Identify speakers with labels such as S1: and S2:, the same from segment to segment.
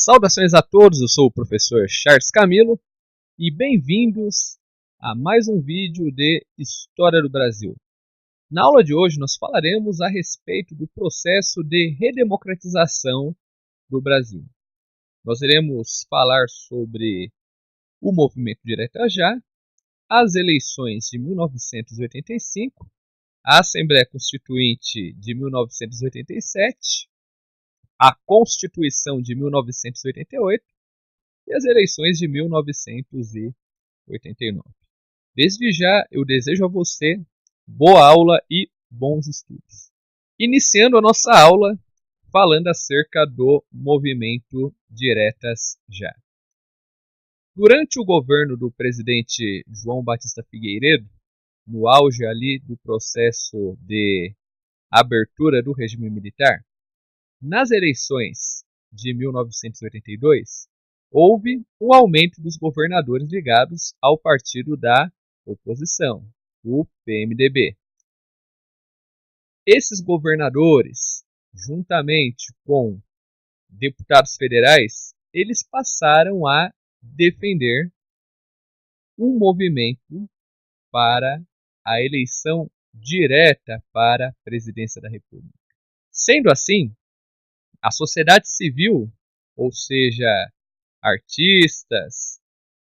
S1: Saudações a todos, eu sou o professor Charles Camilo e bem-vindos a mais um vídeo de História do Brasil. Na aula de hoje nós falaremos a respeito do processo de redemocratização do Brasil. Nós iremos falar sobre o movimento Direita Já, as eleições de 1985, a Assembleia Constituinte de 1987, a Constituição de 1988 e as eleições de 1989. Desde já, eu desejo a você boa aula e bons estudos. Iniciando a nossa aula falando acerca do movimento Diretas Já. Durante o governo do presidente João Batista Figueiredo, no auge ali do processo de abertura do regime militar, nas eleições de 1982, houve um aumento dos governadores ligados ao partido da oposição, o PMDB. Esses governadores, juntamente com deputados federais, eles passaram a defender um movimento para a eleição direta para a presidência da República. Sendo assim, a sociedade civil, ou seja, artistas,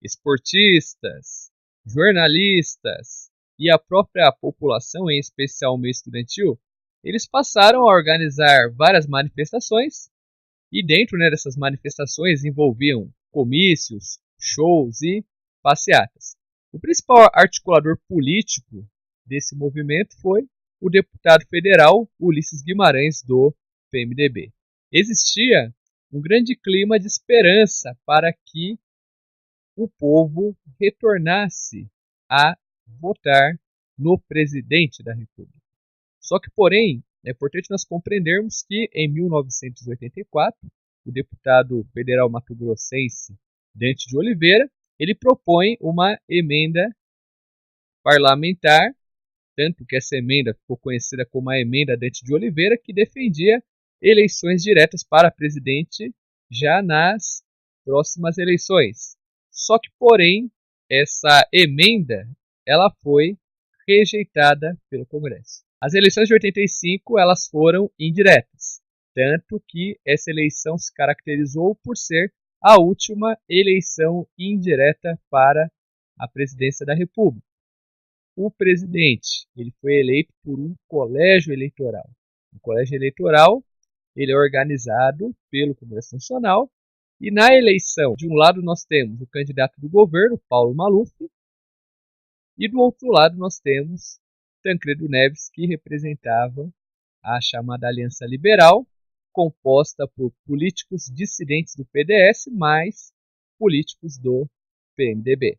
S1: esportistas, jornalistas e a própria população, em especial o meio estudantil, eles passaram a organizar várias manifestações e dentro dessas manifestações envolviam comícios, shows e passeatas. O principal articulador político desse movimento foi o deputado federal Ulisses Guimarães, do PMDB. Existia um grande clima de esperança para que o povo retornasse a votar no presidente da República. Só que, porém, é importante nós compreendermos que em 1984, o deputado federal mato-grossense Dante de Oliveira, ele propõe uma emenda parlamentar, tanto que essa emenda ficou conhecida como a emenda Dante de Oliveira, que defendia eleições diretas para presidente já nas próximas eleições. Só que, porém, essa emenda ela foi rejeitada pelo Congresso. As eleições de 85 elas foram indiretas, tanto que essa eleição se caracterizou por ser a última eleição indireta para a presidência da República. O presidente ele foi eleito por um colégio eleitoral. O colégio eleitoral ele é organizado pelo Congresso Nacional e na eleição, de um lado nós temos o candidato do governo, Paulo Maluf, e do outro lado nós temos Tancredo Neves, que representava a chamada Aliança Liberal, composta por políticos dissidentes do PDS, mais políticos do PMDB.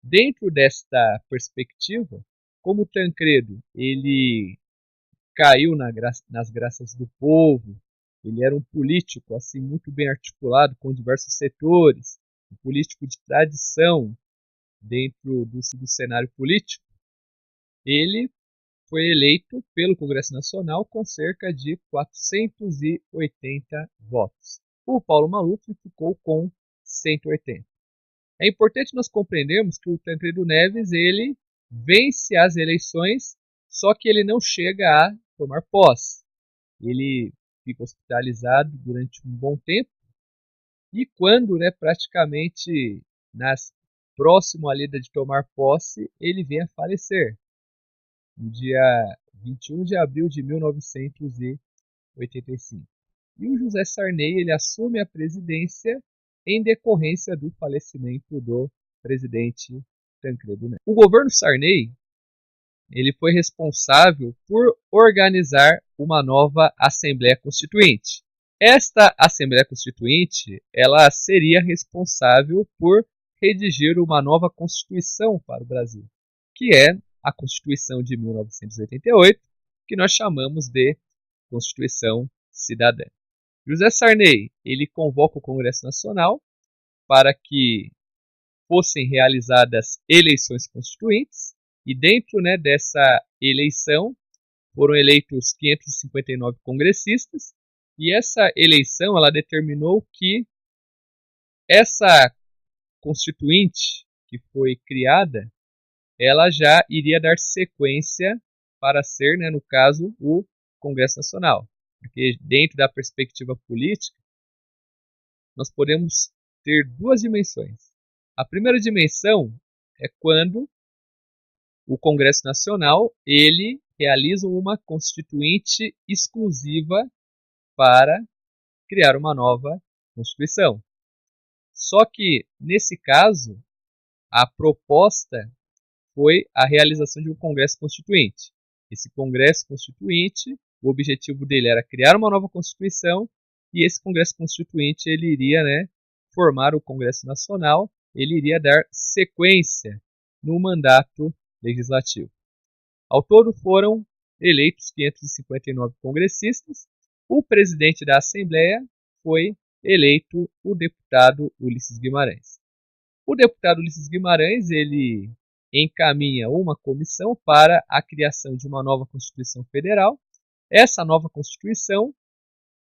S1: Dentro desta perspectiva, como Tancredo ele caiu nas graças do povo, ele era um político assim muito bem articulado com diversos setores, um político de tradição dentro do cenário político. Ele foi eleito pelo Congresso Nacional com cerca de 480 votos. O Paulo Maluf ficou com 180. É importante nós compreendermos que o Tancredo Neves ele vence as eleições, só que ele não chega a tomar posse. Ele fica hospitalizado durante um bom tempo e quando, praticamente próximo ali de tomar posse, ele vem a falecer no dia 21 de abril de 1985. E o José Sarney ele assume a presidência em decorrência do falecimento do presidente Tancredo Neves. O governo Sarney ele foi responsável por organizar uma nova Assembleia Constituinte. Esta Assembleia Constituinte ela seria responsável por redigir uma nova Constituição para o Brasil, que é a Constituição de 1988, que nós chamamos de Constituição Cidadã. José Sarney ele convoca o Congresso Nacional para que fossem realizadas eleições constituintes e dentro dessa eleição foram eleitos 559 congressistas e essa eleição ela determinou que essa constituinte que foi criada, ela já iria dar sequência para ser, né, no caso, o Congresso Nacional. Porque dentro da perspectiva política, nós podemos ter duas dimensões. A primeira dimensão é quando o Congresso Nacional ele realiza uma constituinte exclusiva para criar uma nova Constituição. Só que, nesse caso, a proposta foi a realização de um Congresso Constituinte. Esse Congresso Constituinte, o objetivo dele era criar uma nova Constituição, e esse Congresso Constituinte ele iria, né, formar o Congresso Nacional, ele iria dar sequência no mandato legislativo. Ao todo foram eleitos 559 congressistas. O presidente da Assembleia foi eleito o deputado Ulisses Guimarães. O deputado Ulisses Guimarães ele encaminha uma comissão para a criação de uma nova Constituição Federal. Essa nova Constituição,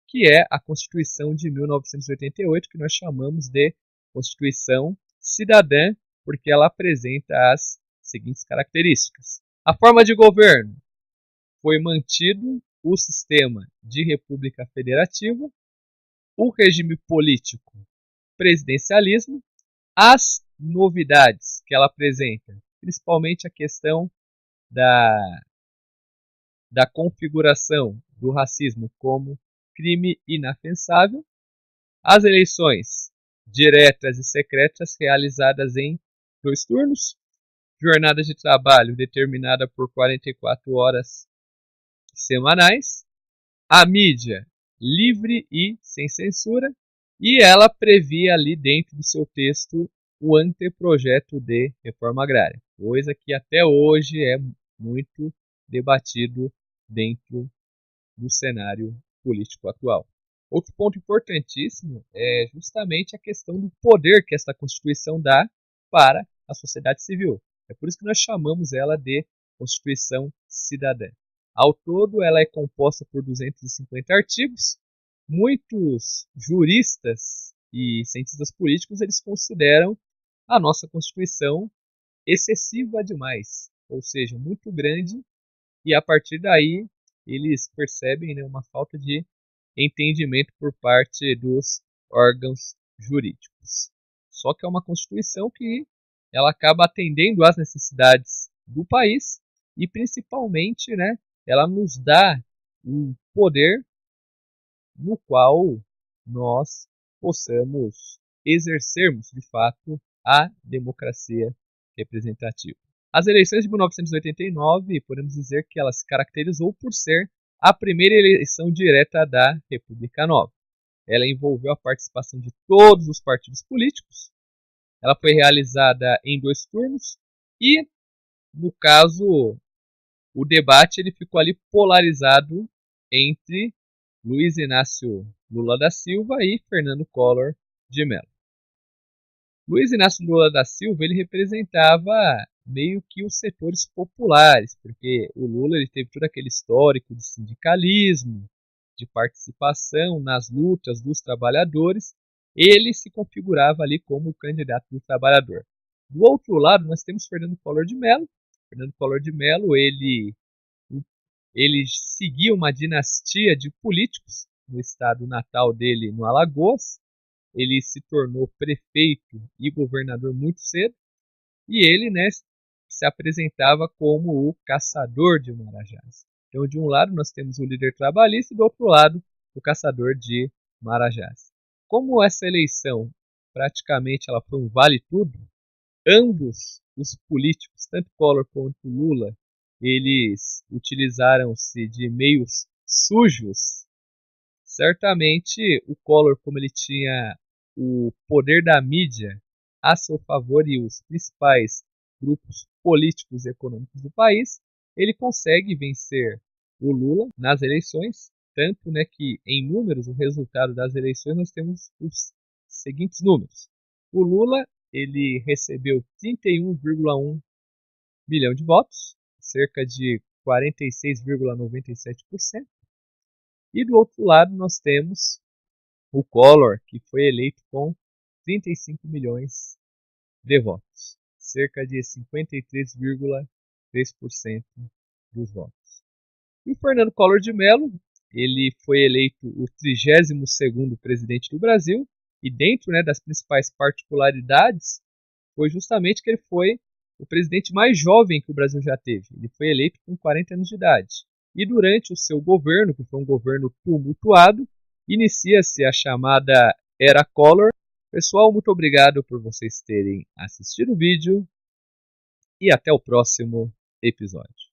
S1: que é a Constituição de 1988, que nós chamamos de Constituição Cidadã, porque ela apresenta as seguintes características. A forma de governo foi mantido o sistema de república federativa, o regime político presidencialismo, as novidades que ela apresenta, principalmente a questão da configuração do racismo como crime inafensável, as eleições diretas e secretas realizadas em 2 turnos, jornada de trabalho determinada por 44 horas semanais, a mídia livre e sem censura, e ela previa ali dentro do seu texto o anteprojeto de reforma agrária, coisa que até hoje é muito debatido dentro do cenário político atual. Outro ponto importantíssimo é justamente a questão do poder que esta Constituição dá para a sociedade civil. É por isso que nós chamamos ela de Constituição Cidadã. Ao todo, ela é composta por 250 artigos. Muitos juristas e cientistas políticos eles consideram a nossa Constituição excessiva demais, ou seja, muito grande, e a partir daí eles percebem, né, uma falta de entendimento por parte dos órgãos jurídicos. Só que é uma Constituição que ela acaba atendendo às necessidades do país e principalmente, né, ela nos dá um poder no qual nós possamos exercermos de fato a democracia representativa. As eleições de 1989, podemos dizer que ela se caracterizou por ser a primeira eleição direta da República Nova. Ela envolveu a participação de todos os partidos políticos. Ela foi realizada em 2 turnos e, no caso, o debate ele ficou ali polarizado entre Luiz Inácio Lula da Silva e Fernando Collor de Mello. Luiz Inácio Lula da Silva ele representava meio que os setores populares, porque o Lula ele teve todo aquele histórico de sindicalismo, de participação nas lutas dos trabalhadores, ele se configurava ali como o candidato do trabalhador. Do outro lado, nós temos Fernando Collor de Mello. Fernando Collor de Mello ele seguia uma dinastia de políticos no estado natal dele, no Alagoas. Ele se tornou prefeito e governador muito cedo, e ele, né, se apresentava como o caçador de Marajás. Então, de um lado nós temos o líder trabalhista e do outro lado o caçador de Marajás. Como essa eleição praticamente ela foi um vale tudo, ambos os políticos, tanto Collor quanto Lula, eles utilizaram-se de meios sujos. Certamente o Collor, como ele tinha o poder da mídia a seu favor e os principais grupos políticos e econômicos do país, ele consegue vencer o Lula nas eleições, tanto, né, que em números o resultado das eleições nós temos os seguintes números. O Lula ele recebeu 31,1 milhão de votos, cerca de 46,97%. E do outro lado nós temos o Collor, que foi eleito com 35 milhões de votos, cerca de 53,3% dos votos. E o Fernando Collor de Mello, ele foi eleito o 32º presidente do Brasil, e dentro, né, das principais particularidades foi justamente que ele foi o presidente mais jovem que o Brasil já teve. Ele foi eleito com 40 anos de idade. E durante o seu governo, que foi um governo tumultuado, inicia-se a chamada Era Collor. Pessoal, muito obrigado por vocês terem assistido o vídeo e até o próximo episódio.